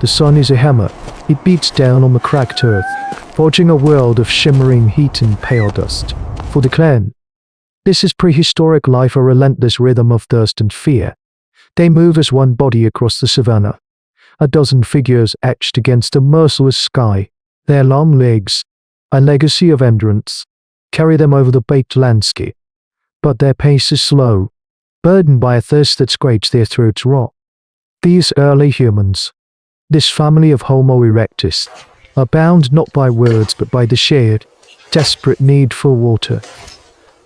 The sun is a hammer. It beats down on the cracked earth, forging a world of shimmering heat and pale dust. For the clan, this is prehistoric life, a relentless rhythm of thirst and fear. They move as one body across the savannah, a dozen figures etched against a merciless sky. Their long legs, a legacy of endurance, carry them over the baked landscape. But their pace is slow, burdened by a thirst that scrapes their throats raw. These early humans, this family of Homo erectus, are bound not by words but by the shared, desperate need for water.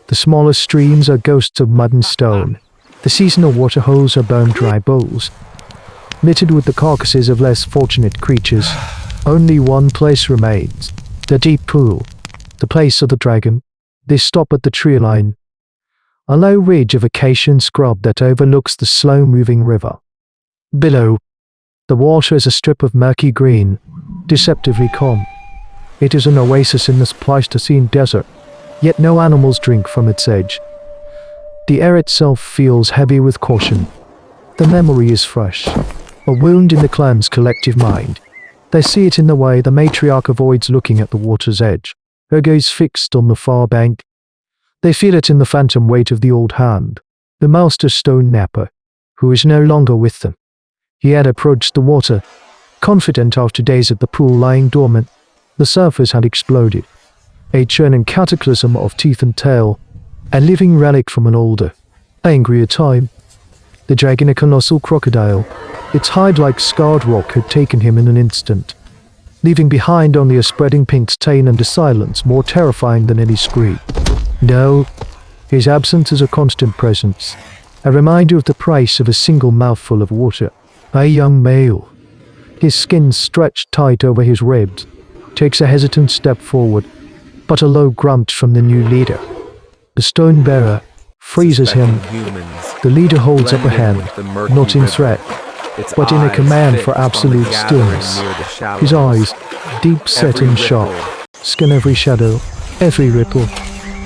The smallest streams are ghosts of mud and stone. The seasonal water holes are bone-dry bowls, littered with the carcasses of less fortunate creatures. Only one place remains, the deep pool, the place of the dragon. They stop at the tree line, a low ridge of acacia scrub that overlooks the slow-moving river. Below, the water is a strip of murky green, deceptively calm. It is an oasis in this Pleistocene desert, yet no animals drink from its edge. The air itself feels heavy with caution. The memory is fresh, a wound in the clan's collective mind. They see it in the way the matriarch avoids looking at the water's edge, her gaze fixed on the far bank. They feel it in the phantom weight of the old hand, the master stone napper, who is no longer with them. He had approached the water, confident after days at the pool lying dormant. The surface had exploded, a churning cataclysm of teeth and tail, a living relic from an older, angrier time. The dragon, a colossal crocodile, its hide like scarred rock, had taken him in an instant, leaving behind only a spreading pink stain and a silence more terrifying than any scream. No, his absence is a constant presence, a reminder of the price of a single mouthful of water. A young male, his skin stretched tight over his ribs, takes a hesitant step forward, but a low grunt from the new leader. The stone bearer freezes him. The leader holds up a hand, not in threat, but in a command for absolute stillness. His eyes, deep set and sharp, scan every shadow, every ripple.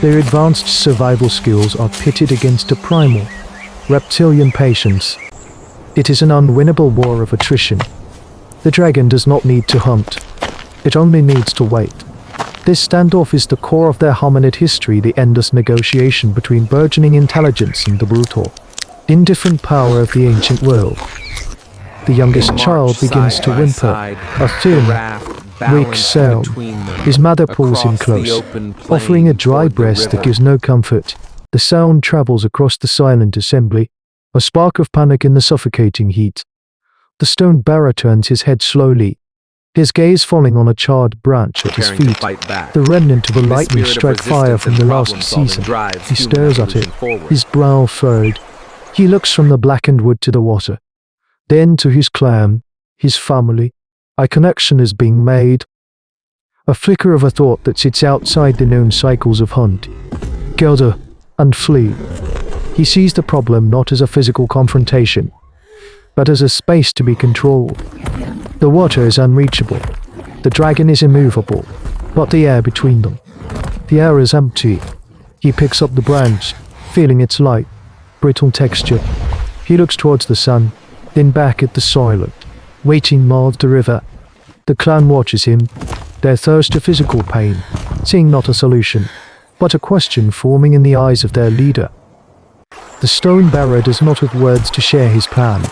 Their advanced survival skills are pitted against a primal, reptilian patience. It is an unwinnable war of attrition. The dragon does not need to hunt. It only needs to wait. This standoff is the core of their hominid history, the endless negotiation between burgeoning intelligence and the brutal, indifferent power of the ancient world. The youngest child begins to whimper, a thin, weak sound. His mother pulls him close, offering a dry breast that gives no comfort. The sound travels across the silent assembly, a spark of panic in the suffocating heat. The stone bearer turns his head slowly, his gaze falling on a charred branch at his feet, the remnant of a lightning-struck fire from the last season. He stares at it, his brow furrowed. He looks from the blackened wood to the water, then to his clan, his family. A connection is being made, a flicker of a thought that sits outside the known cycles of hunt, gather, and flee. He sees the problem not as a physical confrontation, but as a space to be controlled. The water is unreachable, the dragon is immovable, but the air between them. The air is empty. He picks up the branch, feeling its light, brittle texture. He looks towards the sun, then back at the silent, waiting mouth of the river. The clan watches him, their thirst to physical pain, seeing not a solution, but a question forming in the eyes of their leader. The stone bearer does not have words to share his plan.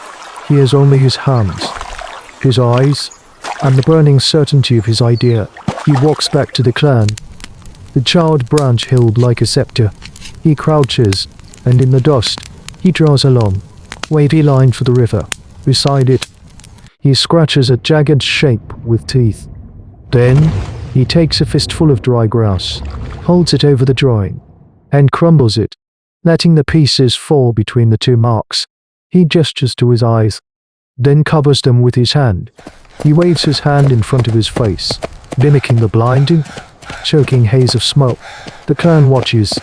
He has only his hands, his eyes, and the burning certainty of his idea. He walks back to the clan, the charred branch held like a scepter. He crouches, and in the dust, he draws a long, wavy line for the river. Beside it, he scratches a jagged shape with teeth. Then, he takes a fistful of dry grass, holds it over the drawing, and crumbles it, letting the pieces fall between the two marks. He gestures to his eyes, then covers them with his hand. He waves his hand in front of his face, mimicking the blinding, choking haze of smoke. The clan watches,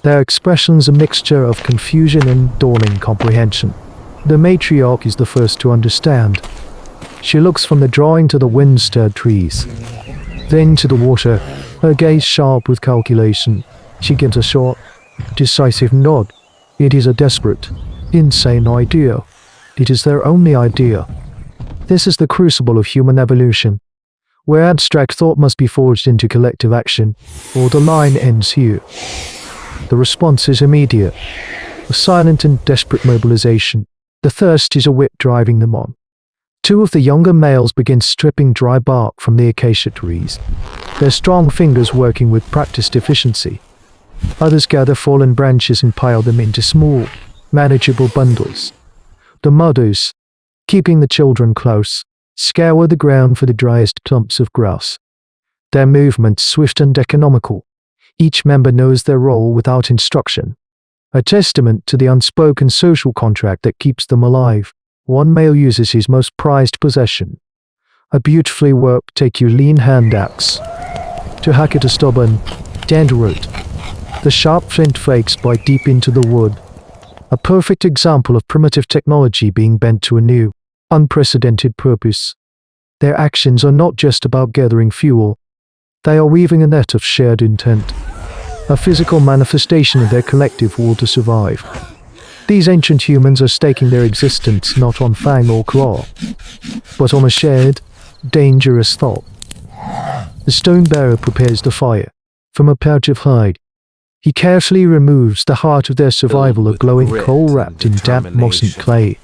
their expressions a mixture of confusion and dawning comprehension. The matriarch is the first to understand. She looks from the drawing to the wind-stirred trees, then to the water, her gaze sharp with calculation. She gives a short, decisive nod. It is a desperate, insane idea. It is their only idea. This is the crucible of human evolution, where abstract thought must be forged into collective action, or the line ends here. The response is immediate, a silent and desperate mobilization. The thirst is a whip driving them on. Two of the younger males begin stripping dry bark from the acacia trees, their strong fingers working with practiced efficiency. Others gather fallen branches and pile them into small, manageable bundles. The mothers, keeping the children close, scour the ground for the driest clumps of grass. Their movements swift and economical. Each member knows their role without instruction, a testament to the unspoken social contract that keeps them alive. One male uses his most prized possession, a beautifully worked take-your-lean hand axe, to hack at a stubborn, dead root. The sharp flint flakes bite deep into the wood, a perfect example of primitive technology being bent to a new, unprecedented purpose. Their actions are not just about gathering fuel, they are weaving a net of shared intent, a physical manifestation of their collective will to survive. These ancient humans are staking their existence not on fang or claw, but on a shared, dangerous thought. The stone bearer prepares the fire. From a pouch of hide, he carefully removes the heart of their survival, a glowing coal wrapped in damp moss and clay.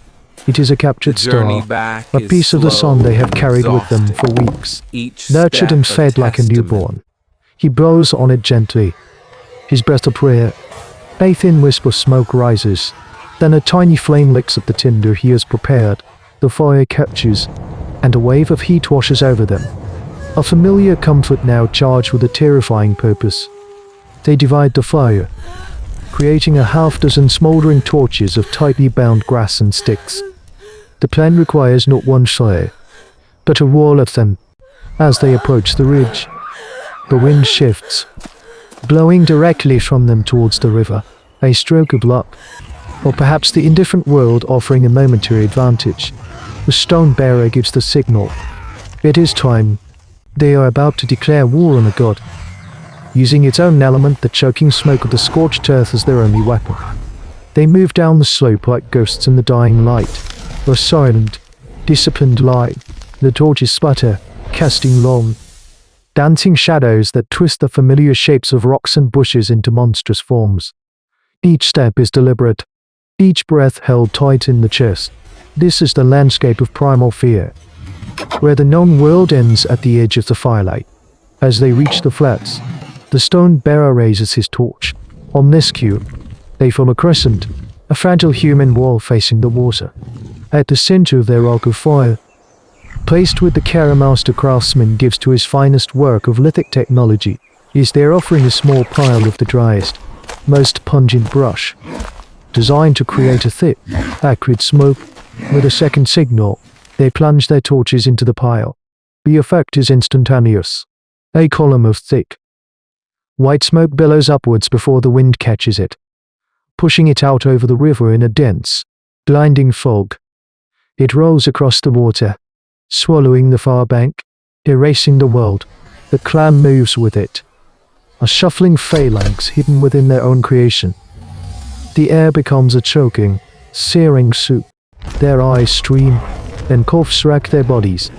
It is a captured star, a piece of the sun they have carried with them for weeks, nurtured and fed like a newborn. He blows on it gently, his breath a prayer. A thin wisp of smoke rises, then a tiny flame licks at the tinder he has prepared. The fire catches, and a wave of heat washes over them. A familiar comfort now charged with a terrifying purpose. They divide the fire, creating a half-dozen smoldering torches of tightly bound grass and sticks. The plan requires not one fire, but a wall of them. As they approach the ridge, the wind shifts, blowing directly from them towards the river. A stroke of luck, or perhaps the indifferent world offering a momentary advantage. The stone bearer gives the signal. It is time. They are about to declare war on a god, using its own element, the choking smoke of the scorched earth, as their only weapon. They move down the slope like ghosts in the dying light, a silent, disciplined line. The torches sputter, casting long, dancing shadows that twist the familiar shapes of rocks and bushes into monstrous forms. Each step is deliberate, each breath held tight in the chest. This is the landscape of primal fear, where the known world ends at the edge of the firelight. As they reach the flats, the stone bearer raises his torch. On this cue, they form a crescent, a fragile human wall facing the water. At the center of their arc of fire, placed with the care a master craftsman gives to his finest work of lithic technology, is their offering, a small pile of the driest, most pungent brush, designed to create a thick, acrid smoke. With a second signal, they plunge their torches into the pile. The effect is instantaneous. A column of thick, white smoke billows upwards before the wind catches it, pushing it out over the river in a dense, blinding fog. It rolls across the water, swallowing the far bank, erasing the world. The clan moves with it, a shuffling phalanx hidden within their own creation. The air becomes a choking, searing soup. Their eyes stream, and coughs rack their bodies.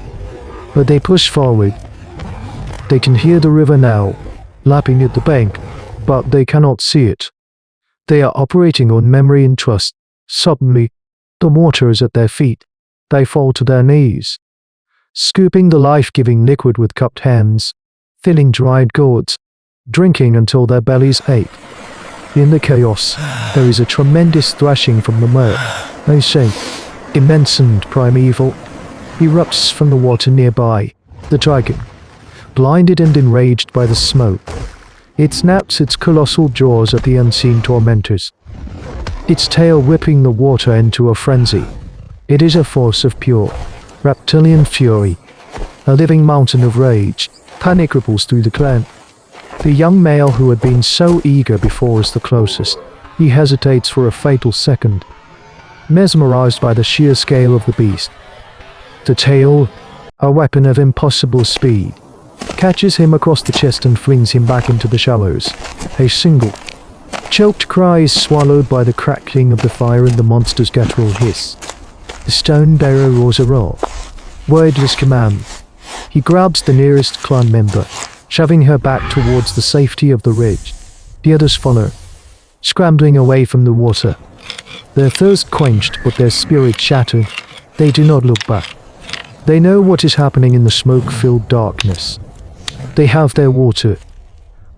But they push forward. They can hear the river now, lapping at the bank, but they cannot see it. They are operating on memory and trust. Suddenly, the water is at their feet. They fall to their knees, scooping the life-giving liquid with cupped hands, filling dried gourds, drinking until their bellies ache. In the chaos, there is a tremendous thrashing from the murk. They say, immense and primeval, erupts from the water nearby. The dragon, blinded and enraged by the smoke, it snaps its colossal jaws at the unseen tormentors, its tail whipping the water into a frenzy. It is a force of pure, reptilian fury, a living mountain of rage. Panic ripples through the clan. The young male who had been so eager before is the closest. He hesitates for a fatal second, mesmerized by the sheer scale of the beast. The tail, a weapon of impossible speed, catches him across the chest and flings him back into the shallows. A single, choked cry is swallowed by the crackling of the fire and the monster's guttural hiss. The stone bearer roars a roar. Wordless command. He grabs the nearest clan member, shoving her back towards the safety of the ridge. The others follow, scrambling away from the water. Their thirst quenched but their spirit shattered. They do not look back. They know what is happening in the smoke-filled darkness. They have their water,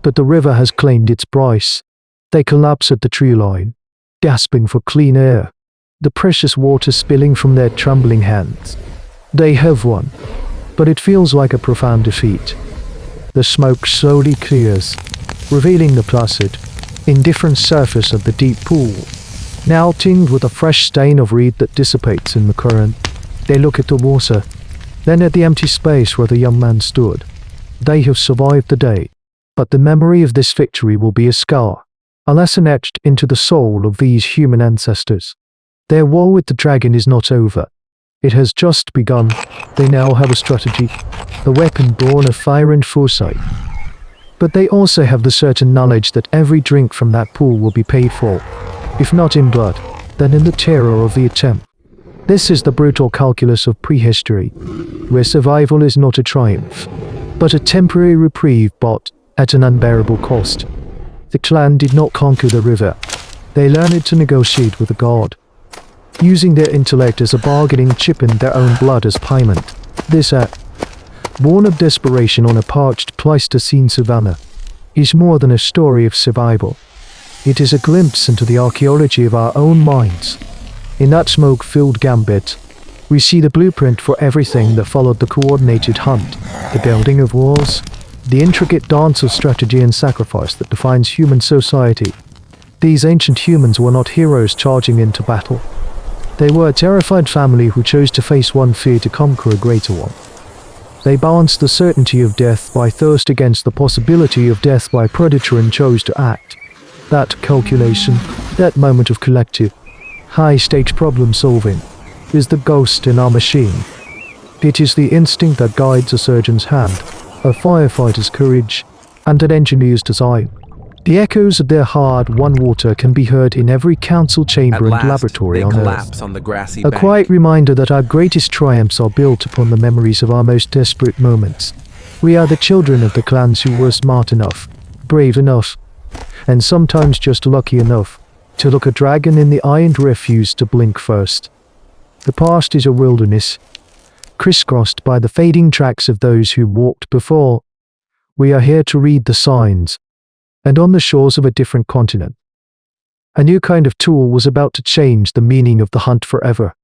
but the river has claimed its price. They collapse at the tree line, gasping for clean air, the precious water spilling from their trembling hands. They have won, but it feels like a profound defeat. The smoke slowly clears, revealing the placid, indifferent surface of the deep pool, now tinged with a fresh stain of reed that dissipates in the current. They look at the water, then at the empty space where the young man stood. They have survived the day, but the memory of this victory will be a scar, a lesson etched into the soul of these human ancestors. Their war with the dragon is not over. It has just begun. They now have a strategy, a weapon born of fire and foresight. But they also have the certain knowledge that every drink from that pool will be paid for, if not in blood, then in the terror of the attempt. This is the brutal calculus of prehistory, where survival is not a triumph, but a temporary reprieve bought at an unbearable cost. The clan did not conquer the river. They learned to negotiate with the god, using their intellect as a bargaining chip and their own blood as payment. This act, born of desperation on a parched Pleistocene savanna, is more than a story of survival. It is a glimpse into the archaeology of our own minds. In that smoke-filled gambit, we see the blueprint for everything that followed the coordinated hunt, the building of walls, the intricate dance of strategy and sacrifice that defines human society. These ancient humans were not heroes charging into battle. They were a terrified family who chose to face one fear to conquer a greater one. They balanced the certainty of death by thirst against the possibility of death by predator and chose to act. That calculation, that moment of collective, high-stakes problem-solving, is the ghost in our machine. It is the instinct that guides a surgeon's hand, a firefighter's courage, and an engineer's design. The echoes of their hard-won water can be heard in every council chamber and laboratory on Earth. On the grassy A bank. quiet reminder that our greatest triumphs are built upon the memories of our most desperate moments. We are the children of the clans who were smart enough, brave enough, and sometimes just lucky enough to look a dragon in the eye and refuse to blink first. The past is a wilderness, crisscrossed by the fading tracks of those who walked before. We are here to read the signs, and on the shores of a different continent, a new kind of tool was about to change the meaning of the hunt forever.